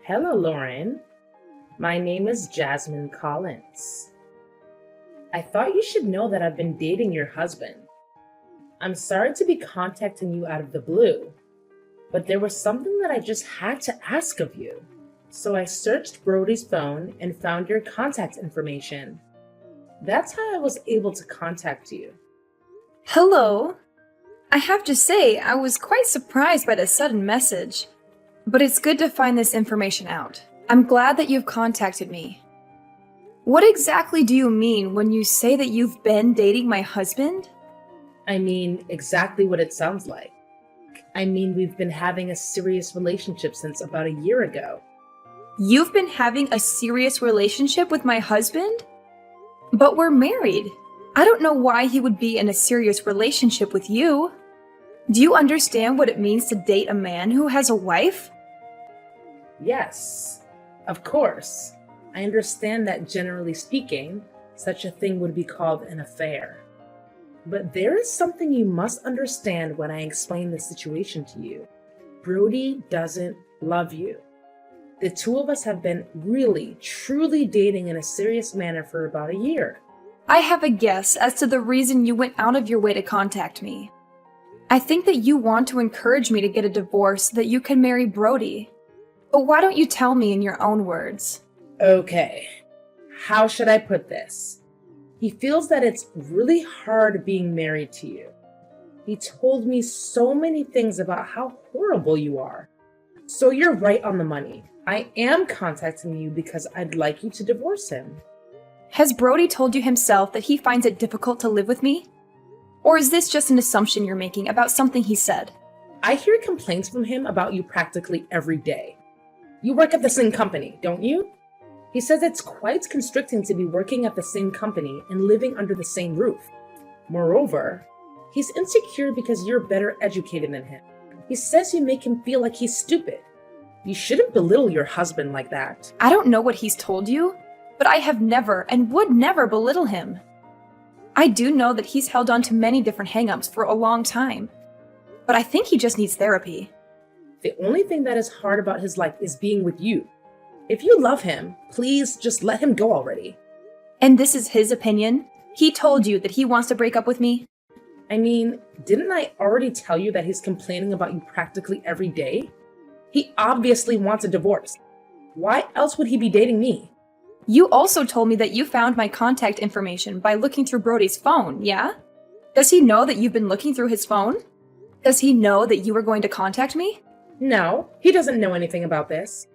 Hello, Lauren. My name is Jasmine Collins. I thought you should know that I've been dating your husband. I'm sorry to be contacting you out of the blue, but there was something that I just had to ask of you. So I searched Brody's phone and found your contact information. That's how I was able to contact you. Hello. I have to say, I was quite surprised by the sudden message. But it's good to find this information out. I'm glad that you've contacted me. What exactly do you mean when you say that you've been dating my husband? I mean, exactly what it sounds like. I mean, we've been having a serious relationship since about a year ago. You've been having a serious relationship with my husband? But we're married. I don't know why he would be in a serious relationship with you. Do you understand what it means to date a man who has a wife? Yes, of course. I understand that generally speaking, such a thing would be called an affair. But there is something you must understand when I explain the situation to you. Brody doesn't love you. The two of us have been really, truly dating in a serious manner for about a year. I have a guess as to the reason you went out of your way to contact me. I think that you want to encourage me to get a divorce so that you can marry Brody. But why don't you tell me in your own words? Okay, how should I put this? He feels that it's really hard being married to you. He told me so many things about how horrible you are. So you're right on the money. I am contacting you because I'd like you to divorce him. Has Brody told you himself that he finds it difficult to live with me? Or is this just an assumption you're making about something he said? I hear complaints from him about you practically every day. You work at the same company, don't you? He says it's quite constricting to be working at the same company and living under the same roof. Moreover, he's insecure because you're better educated than him. He says you make him feel like he's stupid. You shouldn't belittle your husband like that. I don't know what he's told you, but I have never and would never belittle him. I do know that he's held on to many different hang-ups for a long time, but I think he just needs therapy. The only thing that is hard about his life is being with you. If you love him, please just let him go already. And this is his opinion? He told you that he wants to break up with me? I mean, didn't I already tell you that he's complaining about you practically every day? He obviously wants a divorce. Why else would he be dating me? You also told me that you found my contact information by looking through Brody's phone, yeah? Does he know that you've been looking through his phone? Does he know that you were going to contact me? No, he doesn't know anything about this.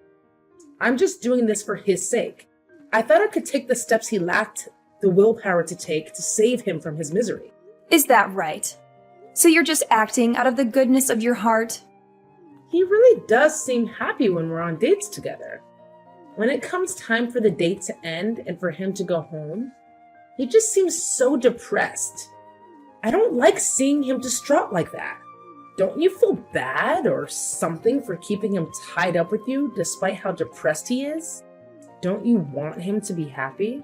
I'm just doing this for his sake. I thought I could take the steps he lacked the willpower to take to save him from his misery. Is that right? So you're just acting out of the goodness of your heart? He really does seem happy when we're on dates together. When it comes time for the date to end and for him to go home, he just seems so depressed. I don't like seeing him distraught like that. Don't you feel bad or something for keeping him tied up with you despite how depressed he is? Don't you want him to be happy?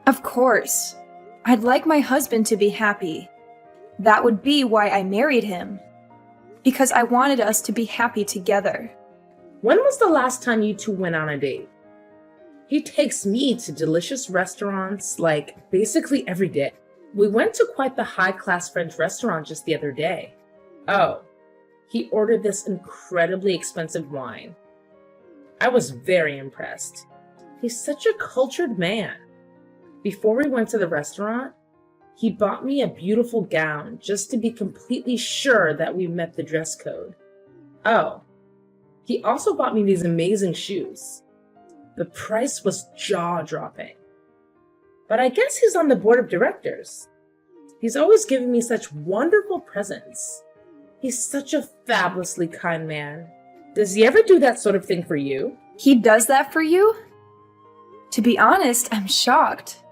Of course. I'd like my husband to be happy. That would be why I married him. Because I wanted us to be happy together. When was the last time you two went on a date? He takes me to delicious restaurants, like, basically every day. We went to quite the high-class French restaurant just the other day. Oh, he ordered this incredibly expensive wine. I was very impressed. He's such a cultured man. Before we went to the restaurant, he bought me a beautiful gown just to be completely sure that we met the dress code. Oh, he also bought me these amazing shoes. The price was jaw-dropping. But I guess he's on the board of directors. He's always giving me such wonderful presents. He's such a fabulously kind man. Does he ever do that sort of thing for you? He does that for you? To be honest, I'm shocked.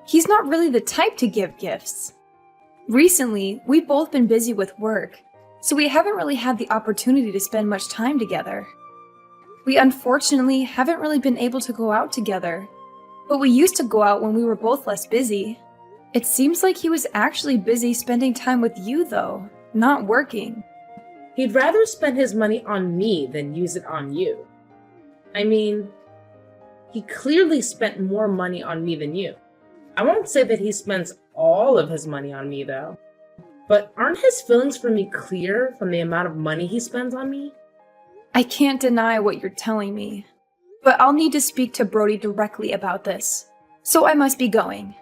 He's not really the type to give gifts. Recently, we've both been busy with work, so we haven't really had the opportunity to spend much time together. We unfortunately haven't really been able to go out together, but we used to go out when we were both less busy. It seems like he was actually busy spending time with you, though, not working. He'd rather spend his money on me than use it on you. I mean, he clearly spent more money on me than you. I won't say that he spends all of his money on me, though. But aren't his feelings for me clear from the amount of money he spends on me? I can't deny what you're telling me, but I'll need to speak to Brody directly about this. So I must be going.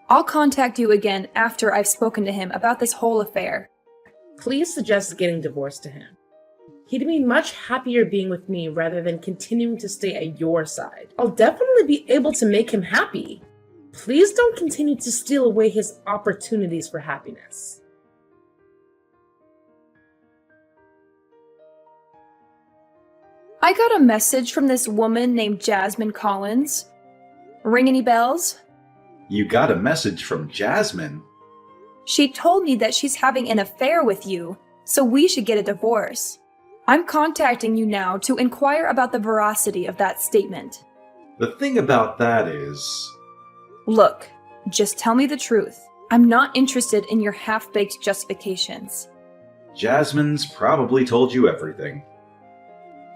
I'll contact you again after I've spoken to him about this whole affair. Please suggest getting divorced to him. He'd be much happier being with me rather than continuing to stay at your side. I'll definitely be able to make him happy. Please don't continue to steal away his opportunities for happiness. I got a message from this woman named Jasmine Collins. Ring any bells? You got a message from Jasmine? She told me that she's having an affair with you, so we should get a divorce. I'm contacting you now to inquire about the veracity of that statement. The thing about that is... Look, just tell me the truth. I'm not interested in your half-baked justifications. Jasmine's probably told you everything.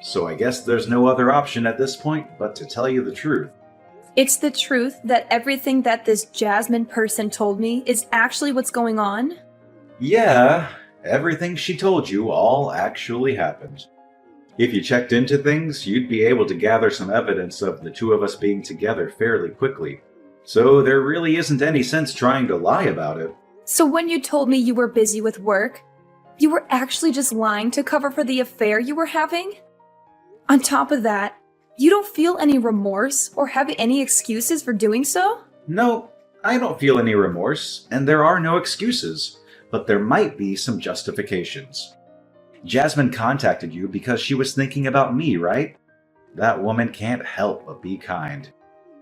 So I guess there's no other option at this point but to tell you the truth. It's the truth that everything that this Jasmine person told me is actually what's going on? Yeah, everything she told you all actually happened. If you checked into things, you'd be able to gather some evidence of the two of us being together fairly quickly. So there really isn't any sense trying to lie about it. So when you told me you were busy with work, you were actually just lying to cover for the affair you were having? On top of that, you don't feel any remorse or have any excuses for doing so? No, I don't feel any remorse, and there are no excuses, but there might be some justifications. Jasmine contacted you because she was thinking about me, right? That woman can't help but be kind.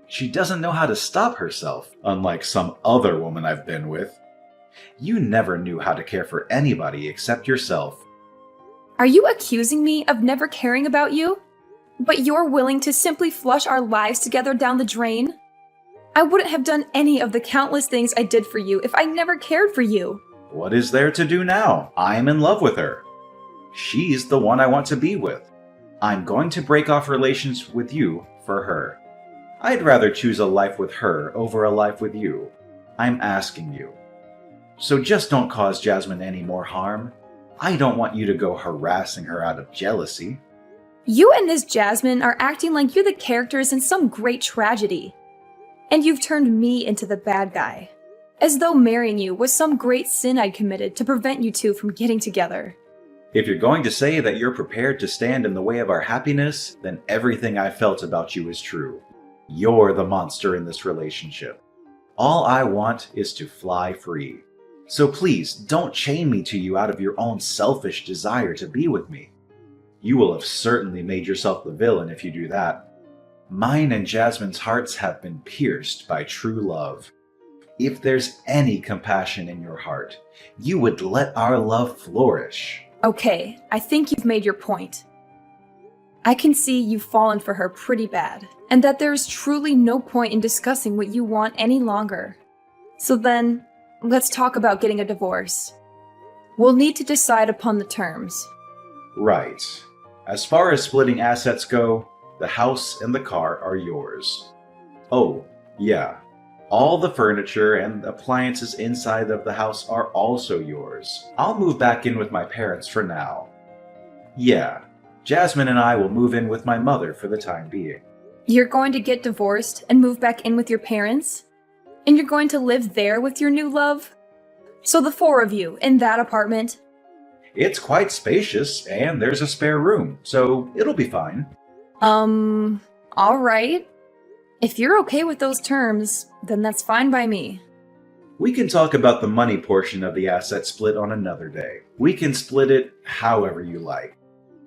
She doesn't know how to stop herself, unlike some other woman I've been with. You never knew how to care for anybody except yourself. Are you accusing me of never caring about you? But you're willing to simply flush our lives together down the drain? I wouldn't have done any of the countless things I did for you if I never cared for you. What is there to do now? I'm in love with her. She's the one I want to be with. I'm going to break off relations with you for her. I'd rather choose a life with her over a life with you. I'm asking you. So just don't cause Jasmine any more harm. I don't want you to go harassing her out of jealousy. You and this Jasmine are acting like you're the characters in some great tragedy. And you've turned me into the bad guy. As though marrying you was some great sin I'd committed to prevent you two from getting together. If you're going to say that you're prepared to stand in the way of our happiness, then everything I felt about you is true. You're the monster in this relationship. All I want is to fly free. So please, don't chain me to you out of your own selfish desire to be with me. You will have certainly made yourself the villain if you do that. Mine and Jasmine's hearts have been pierced by true love. If there's any compassion in your heart, you would let our love flourish. Okay, I think you've made your point. I can see you've fallen for her pretty bad, and that there is truly no point in discussing what you want any longer. So then, let's talk about getting a divorce. We'll need to decide upon the terms. Right. As far as splitting assets go, the house and the car are yours. Oh, yeah. All the furniture and appliances inside of the house are also yours. I'll move back in with my parents for now. Yeah, Jasmine and I will move in with my mother for the time being. You're going to get divorced and move back in with your parents? And you're going to live there with your new love? So the four of you in that apartment? It's quite spacious, and there's a spare room, so it'll be fine. Alright. If you're okay with those terms, then that's fine by me. We can talk about the money portion of the asset split on another day. We can split it however you like.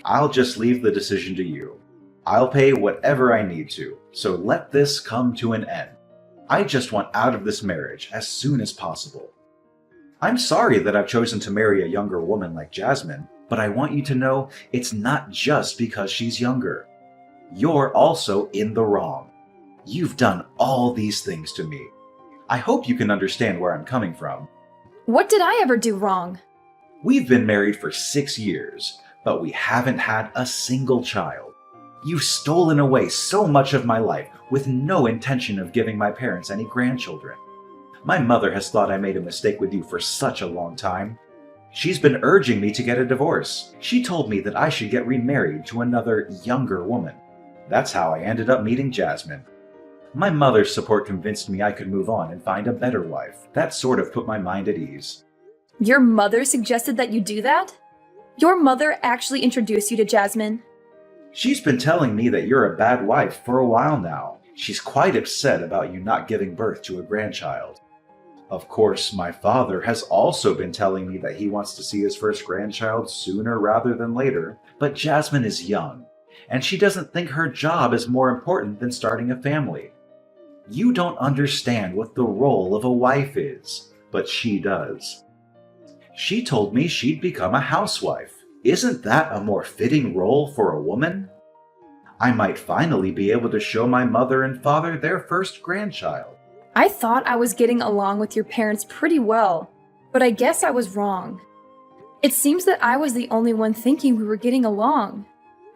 I'll just leave the decision to you. I'll pay whatever I need to, so let this come to an end. I just want out of this marriage as soon as possible. I'm sorry that I've chosen to marry a younger woman like Jasmine, but I want you to know it's not just because she's younger. You're also in the wrong. You've done all these things to me. I hope you can understand where I'm coming from. What did I ever do wrong? We've been married for 6 years, but we haven't had a single child. You've stolen away so much of my life with no intention of giving my parents any grandchildren. My mother has thought I made a mistake with you for such a long time. She's been urging me to get a divorce. She told me that I should get remarried to another, younger woman. That's how I ended up meeting Jasmine. My mother's support convinced me I could move on and find a better wife. That sort of put my mind at ease. Your mother suggested that you do that? Your mother actually introduced you to Jasmine? She's been telling me that you're a bad wife for a while now. She's quite upset about you not giving birth to a grandchild. Of course, my father has also been telling me that he wants to see his first grandchild sooner rather than later, but Jasmine is young, and she doesn't think her job is more important than starting a family. You don't understand what the role of a wife is, but she does. She told me she'd become a housewife. Isn't that a more fitting role for a woman? I might finally be able to show my mother and father their first grandchild. I thought I was getting along with your parents pretty well, but I guess I was wrong. It seems that I was the only one thinking we were getting along.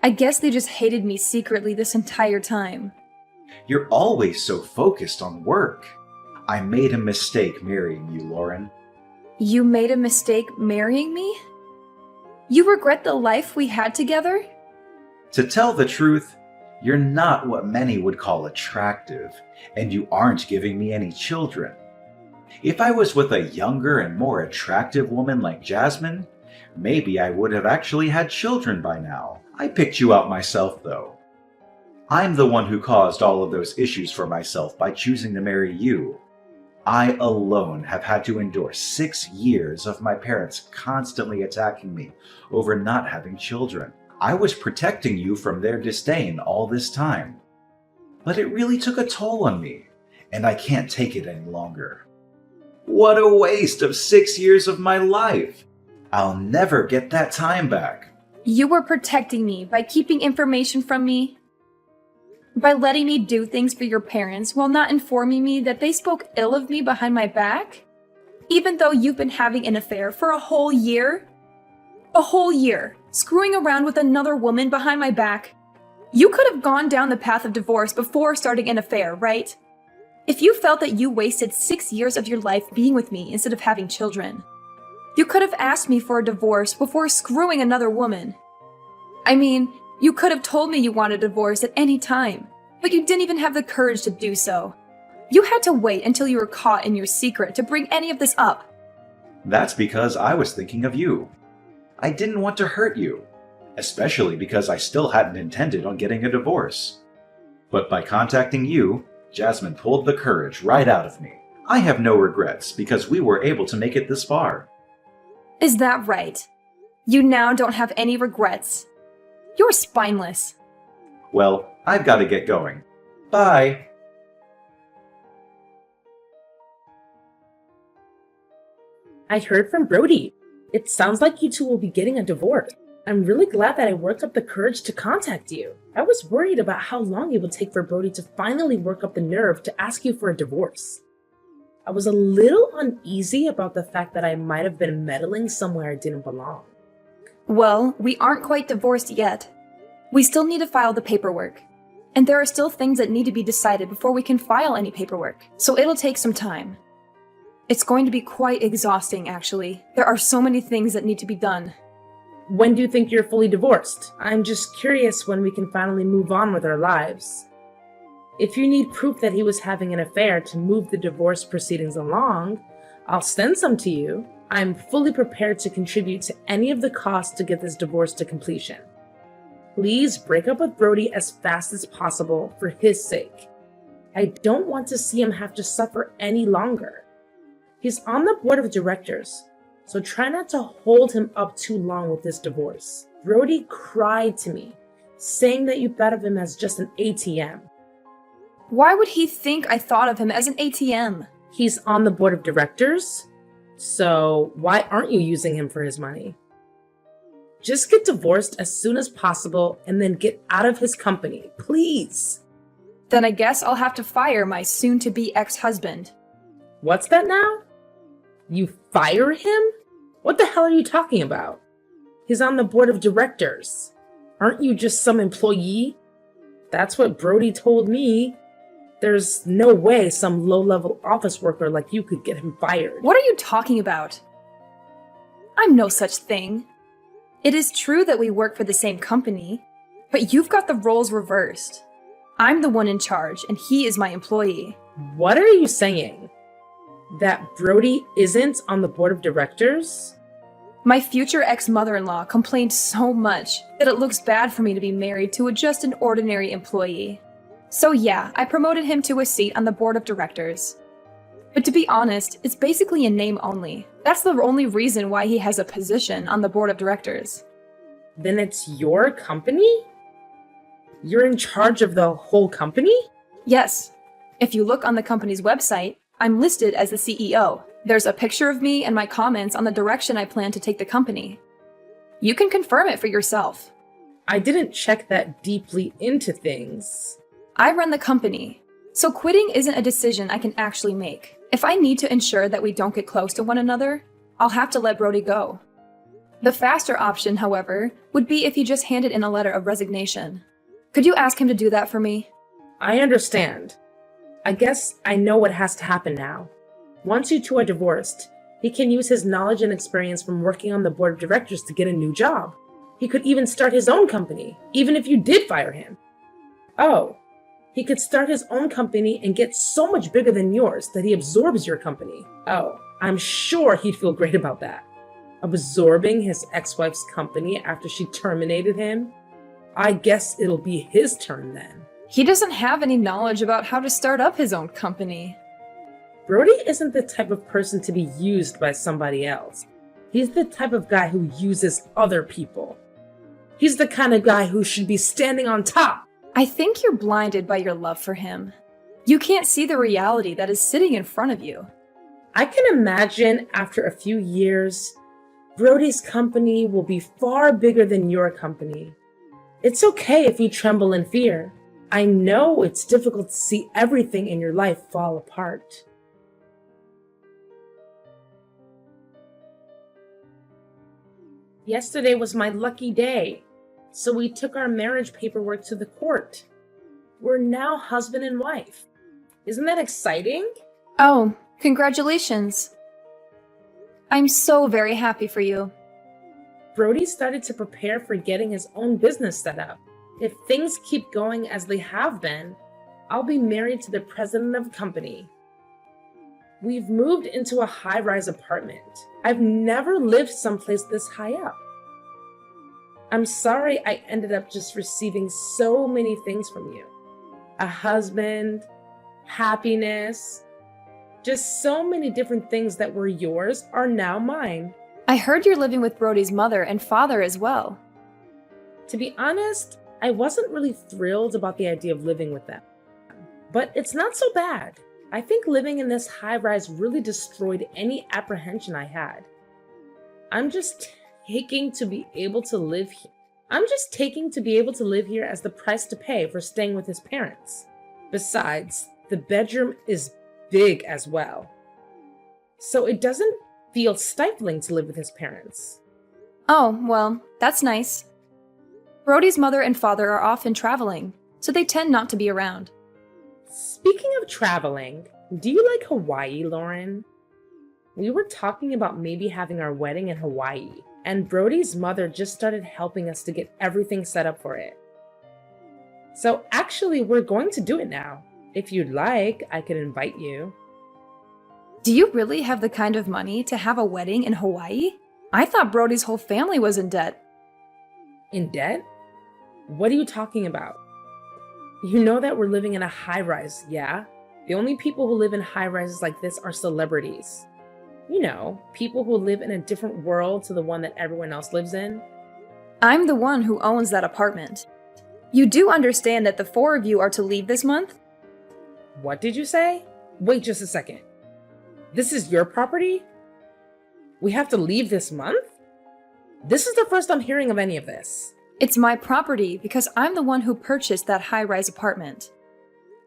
I guess they just hated me secretly this entire time. You're always so focused on work. I made a mistake marrying you, Lauren. You made a mistake marrying me? You regret the life we had together? To tell the truth, you're not what many would call attractive, and you aren't giving me any children. If I was with a younger and more attractive woman like Jasmine, maybe I would have actually had children by now. I picked you out myself, though. I'm the one who caused all of those issues for myself by choosing to marry you. I alone have had to endure 6 years of my parents constantly attacking me over not having children. I was protecting you from their disdain all this time. But it really took a toll on me, and I can't take it any longer. What a waste of 6 years of my life! I'll never get that time back. You were protecting me by keeping information from me, by letting me do things for your parents while not informing me that they spoke ill of me behind my back? Even though you've been having an affair for a whole year? A whole year, screwing around with another woman behind my back? You could have gone down the path of divorce before starting an affair, right? If you felt that you wasted 6 years of your life being with me instead of having children, you could have asked me for a divorce before screwing another woman. I mean, you could have told me you wanted a divorce at any time, but you didn't even have the courage to do so. You had to wait until you were caught in your secret to bring any of this up. That's because I was thinking of you. I didn't want to hurt you, especially because I still hadn't intended on getting a divorce. But by contacting you, Jasmine pulled the courage right out of me. I have no regrets because we were able to make it this far. Is that right? You now don't have any regrets. You're spineless. Well, I've got to get going. Bye! I heard from Brody. It sounds like you two will be getting a divorce. I'm really glad that I worked up the courage to contact you. I was worried about how long it would take for Brody to finally work up the nerve to ask you for a divorce. I was a little uneasy about the fact that I might have been meddling somewhere I didn't belong. Well, we aren't quite divorced yet. We still need to file the paperwork. And there are still things that need to be decided before we can file any paperwork, so it'll take some time. It's going to be quite exhausting, actually. There are so many things that need to be done. When do you think you're fully divorced? I'm just curious when we can finally move on with our lives. If you need proof that he was having an affair to move the divorce proceedings along, I'll send some to you. I'm fully prepared to contribute to any of the costs to get this divorce to completion. Please break up with Brody as fast as possible for his sake. I don't want to see him have to suffer any longer. He's on the board of directors, so try not to hold him up too long with this divorce. Brody cried to me, saying that you thought of him as just an ATM. Why would he think I thought of him as an ATM? He's on the board of directors, so why aren't you using him for his money? Just get divorced as soon as possible and then get out of his company, please. Then I guess I'll have to fire my soon-to-be ex-husband. What's that now? You fire him? What the hell are you talking about? He's on the board of directors. Aren't you just some employee? That's what Brody told me. There's no way some low-level office worker like you could get him fired. What are you talking about? I'm no such thing. It is true that we work for the same company, but you've got the roles reversed. I'm the one in charge, and he is my employee. What are you saying? That Brody isn't on the board of directors? My future ex-mother-in-law complained so much that it looks bad for me to be married to just an ordinary employee. So yeah, I promoted him to a seat on the board of directors. But to be honest, it's basically a name only. That's the only reason why he has a position on the board of directors. Then it's your company? You're in charge of the whole company? Yes. If you look on the company's website, I'm listed as the CEO. There's a picture of me and my comments on the direction I plan to take the company. You can confirm it for yourself. I didn't check that deeply into things. I run the company, so quitting isn't a decision I can actually make. If I need to ensure that we don't get close to one another, I'll have to let Brody go. The faster option, however, would be if he just handed in a letter of resignation. Could you ask him to do that for me? I understand. I guess I know what has to happen now. Once you two are divorced, he can use his knowledge and experience from working on the board of directors to get a new job. He could even start his own company, even if you did fire him. Oh, he could start his own company and get so much bigger than yours that he absorbs your company. Oh, I'm sure he'd feel great about that. Absorbing his ex-wife's company after she terminated him? I guess it'll be his turn then. He doesn't have any knowledge about how to start up his own company. Brody isn't the type of person to be used by somebody else. He's the type of guy who uses other people. He's the kind of guy who should be standing on top. I think you're blinded by your love for him. You can't see the reality that is sitting in front of you. I can imagine after a few years, Brody's company will be far bigger than your company. It's okay if you tremble in fear. I know it's difficult to see everything in your life fall apart. Yesterday was my lucky day, so we took our marriage paperwork to the court. We're now husband and wife. Isn't that exciting? Oh, congratulations. I'm so very happy for you. Brody started to prepare for getting his own business set up. If things keep going as they have been, I'll be married to the president of the company. We've moved into a high-rise apartment. I've never lived someplace this high up. I'm sorry I ended up just receiving so many things from you. A husband, happiness, just so many different things that were yours are now mine. I heard you're living with Brody's mother and father as well. To be honest, I wasn't really thrilled about the idea of living with them. But it's not so bad. I think living in this high-rise really destroyed any apprehension I had. I'm just taking to be able to live here. As the price to pay for staying with his parents. Besides, the bedroom is big as well. So it doesn't feel stifling to live with his parents. Oh, well, that's nice. Brody's mother and father are often traveling, so they tend not to be around. Speaking of traveling, do you like Hawaii, Lauren? We were talking about maybe having our wedding in Hawaii, and Brody's mother just started helping us to get everything set up for it. So actually, we're going to do it now. If you'd like, I could invite you. Do you really have the kind of money to have a wedding in Hawaii? I thought Brody's whole family was in debt. In debt? What are you talking about? You know that we're living in a high-rise, yeah? The only people who live in high-rises like this are celebrities. You know, people who live in a different world to the one that everyone else lives in. I'm the one who owns that apartment. You do understand that the four of you are to leave this month? What did you say? Wait just a second. This is your property? We have to leave this month? This is the first I'm hearing of any of this. It's my property because I'm the one who purchased that high-rise apartment.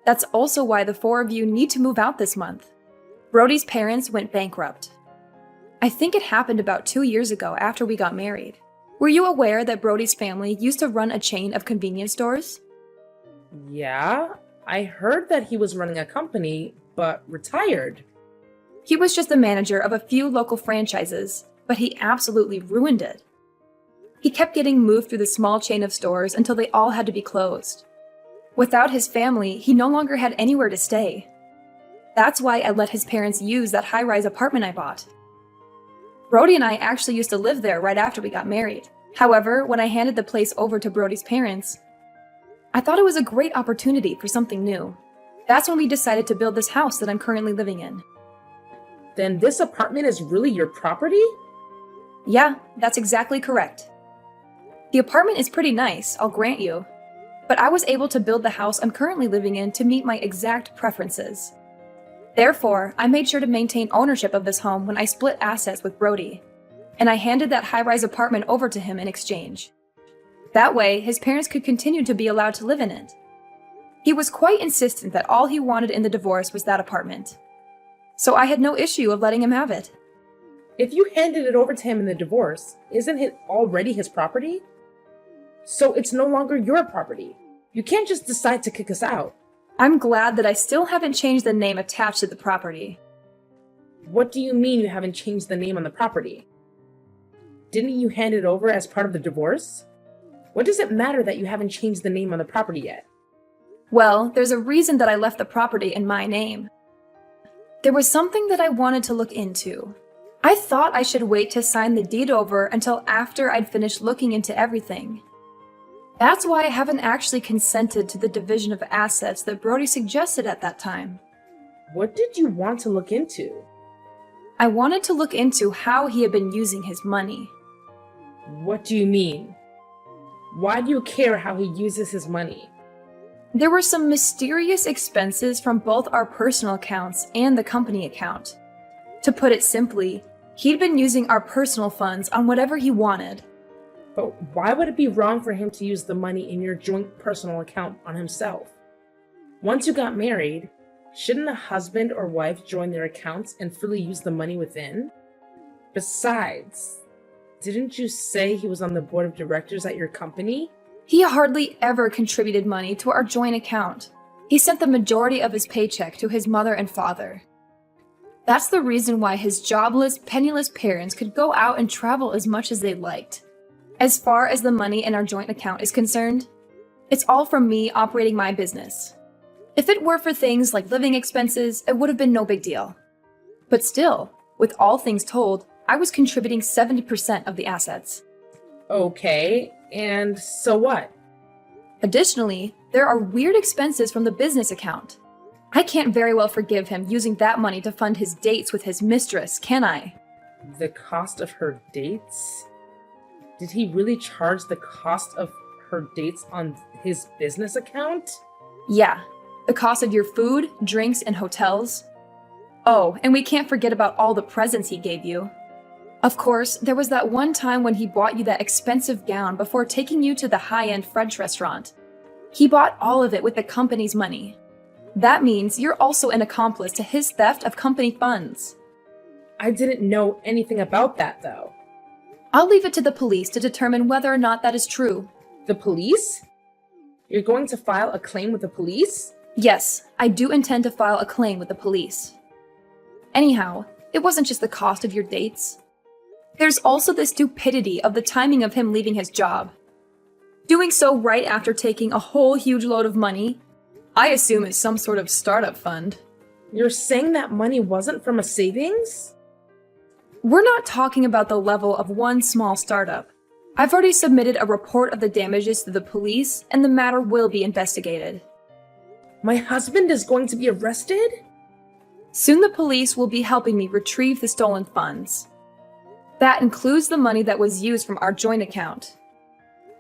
That's also why the four of you need to move out this month. Brody's parents went bankrupt. I think it happened about 2 years ago after we got married. Were you aware that Brody's family used to run a chain of convenience stores? Yeah, I heard that he was running a company, but retired. He was just the manager of a few local franchises, but he absolutely ruined it. He kept getting moved through the small chain of stores until they all had to be closed. Without his family, he no longer had anywhere to stay. That's why I let his parents use that high-rise apartment I bought. Brody and I actually used to live there right after we got married. However, when I handed the place over to Brody's parents, I thought it was a great opportunity for something new. That's when we decided to build this house that I'm currently living in. Then this apartment is really your property? Yeah, that's exactly correct. The apartment is pretty nice, I'll grant you. But I was able to build the house I'm currently living in to meet my exact preferences. Therefore, I made sure to maintain ownership of this home when I split assets with Brody, and I handed that high-rise apartment over to him in exchange. That way, his parents could continue to be allowed to live in it. He was quite insistent that all he wanted in the divorce was that apartment. So I had no issue of letting him have it. If you handed it over to him in the divorce, isn't it already his property? So it's no longer your property. You can't just decide to kick us out. I'm glad that I still haven't changed the name attached to the property. What do you mean you haven't changed the name on the property? Didn't you hand it over as part of the divorce? What does it matter that you haven't changed the name on the property yet? Well, there's a reason that I left the property in my name. There was something that I wanted to look into. I thought I should wait to sign the deed over until after I'd finished looking into everything. That's why I haven't actually consented to the division of assets that Brody suggested at that time. What did you want to look into? I wanted to look into how he had been using his money. What do you mean? Why do you care how he uses his money? There were some mysterious expenses from both our personal accounts and the company account. To put it simply, he'd been using our personal funds on whatever he wanted. But why would it be wrong for him to use the money in your joint personal account on himself? Once you got married, shouldn't a husband or wife join their accounts and freely use the money within? Besides, didn't you say he was on the board of directors at your company? He hardly ever contributed money to our joint account. He sent the majority of his paycheck to his mother and father. That's the reason why his jobless, penniless parents could go out and travel as much as they liked. As far as the money in our joint account is concerned, it's all from me operating my business. If it were for things like living expenses, it would have been no big deal. But still, with all things told, I was contributing 70% of the assets. Okay, and so what? Additionally, there are weird expenses from the business account. I can't very well forgive him using that money to fund his dates with his mistress, can I? The cost of her dates? Did he really charge the cost of her dates on his business account? Yeah, the cost of your food, drinks, and hotels. Oh, and we can't forget about all the presents he gave you. Of course, there was that one time when he bought you that expensive gown before taking you to the high-end French restaurant. He bought all of it with the company's money. That means you're also an accomplice to his theft of company funds. I didn't know anything about that, though. I'll leave it to the police to determine whether or not that is true. The police? You're going to file a claim with the police? Yes, I do intend to file a claim with the police. Anyhow, it wasn't just the cost of your dates. There's also the stupidity of the timing of him leaving his job. Doing so right after taking a whole huge load of money, I assume it's some sort of startup fund. You're saying that money wasn't from a savings? We're not talking about the level of one small startup. I've already submitted a report of the damages to the police, and the matter will be investigated. My husband is going to be arrested? Soon the police will be helping me retrieve the stolen funds. That includes the money that was used from our joint account.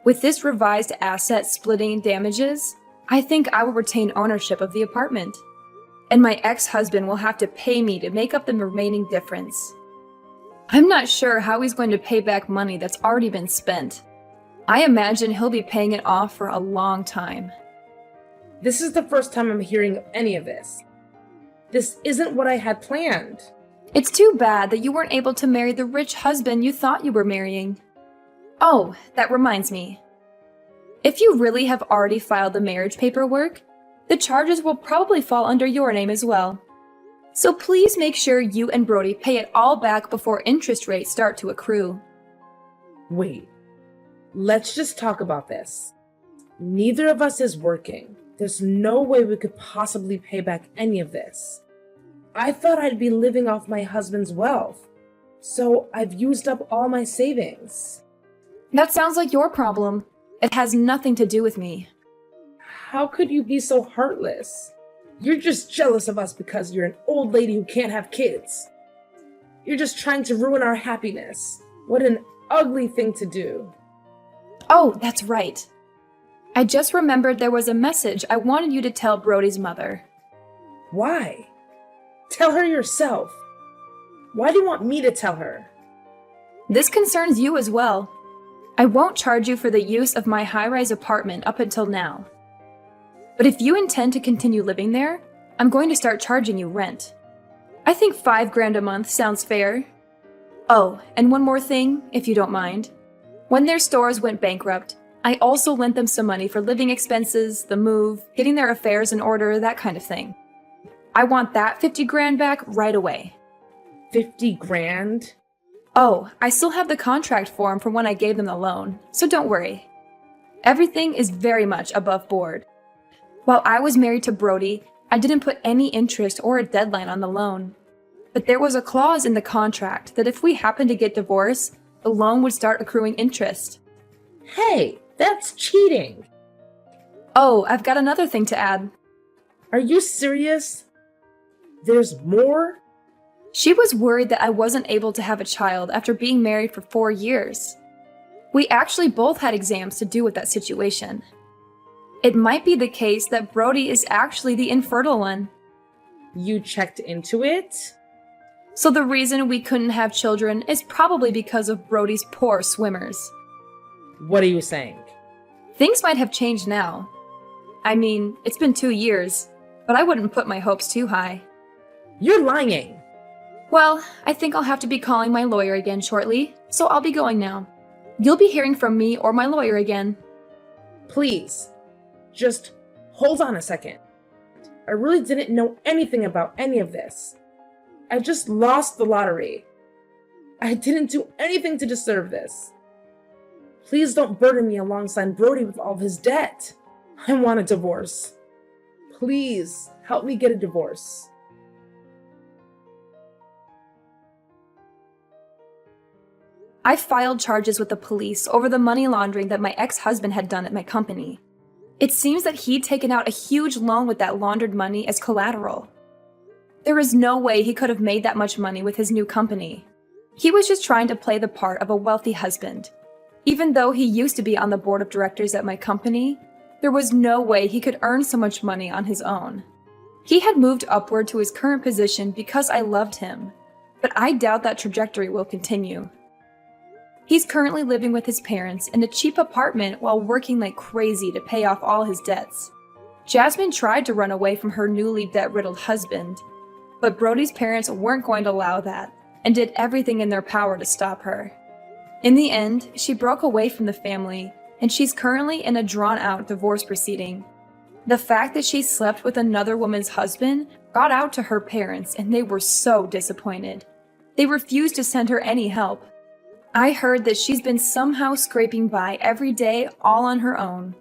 With this revised asset splitting damages, I think I will retain ownership of the apartment. And my ex-husband will have to pay me to make up the remaining difference. I'm not sure how he's going to pay back money that's already been spent. I imagine he'll be paying it off for a long time. This is the first time I'm hearing of any of this. This isn't what I had planned. It's too bad that you weren't able to marry the rich husband you thought you were marrying. Oh, that reminds me. If you really have already filed the marriage paperwork, the charges will probably fall under your name as well. So please make sure you and Brody pay it all back before interest rates start to accrue. Wait, let's just talk about this. Neither of us is working. There's no way we could possibly pay back any of this. I thought I'd be living off my husband's wealth, so I've used up all my savings. That sounds like your problem. It has nothing to do with me. How could you be so heartless? You're just jealous of us because you're an old lady who can't have kids. You're just trying to ruin our happiness. What an ugly thing to do. Oh, that's right. I just remembered there was a message I wanted you to tell Brody's mother. Why? Tell her yourself. Why do you want me to tell her? This concerns you as well. I won't charge you for the use of my high-rise apartment up until now. But if you intend to continue living there, I'm going to start charging you rent. I think $5,000 a month sounds fair. Oh, and one more thing, if you don't mind. When their stores went bankrupt, I also lent them some money for living expenses, the move, getting their affairs in order, that kind of thing. I want that $50,000 back right away. $50,000? Oh, I still have the contract form from when I gave them the loan, so don't worry. Everything is very much above board. While I was married to Brody, I didn't put any interest or a deadline on the loan. But there was a clause in the contract that if we happened to get divorced, the loan would start accruing interest. Hey, that's cheating. Oh, I've got another thing to add. Are you serious? There's more? She was worried that I wasn't able to have a child after being married for 4 years. We actually both had exams to do with that situation. It might be the case that Brody is actually the infertile one. You checked into it? So the reason we couldn't have children is probably because of Brody's poor swimmers. What are you saying? Things might have changed now. I mean, it's been 2 years, but I wouldn't put my hopes too high. You're lying. Well, I think I'll have to be calling my lawyer again shortly, so I'll be going now. You'll be hearing from me or my lawyer again. Please, just hold on a second. I really didn't know anything about any of this. I just lost the lottery. I didn't do anything to deserve this. Please don't burden me alongside Brody with all of his debt. I want a divorce. Please help me get a divorce. I filed charges with the police over the money laundering that my ex-husband had done at my company. It seems that he'd taken out a huge loan with that laundered money as collateral. There is no way he could have made that much money with his new company. He was just trying to play the part of a wealthy husband. Even though he used to be on the board of directors at my company, there was no way he could earn so much money on his own. He had moved upward to his current position because I loved him, but I doubt that trajectory will continue. He's currently living with his parents in a cheap apartment while working like crazy to pay off all his debts. Jasmine tried to run away from her newly debt-riddled husband, but Brody's parents weren't going to allow that and did everything in their power to stop her. In the end, she broke away from the family, and she's currently in a drawn-out divorce proceeding. The fact that she slept with another woman's husband got out to her parents, and they were so disappointed. They refused to send her any help. I heard that she's been somehow scraping by every day all on her own.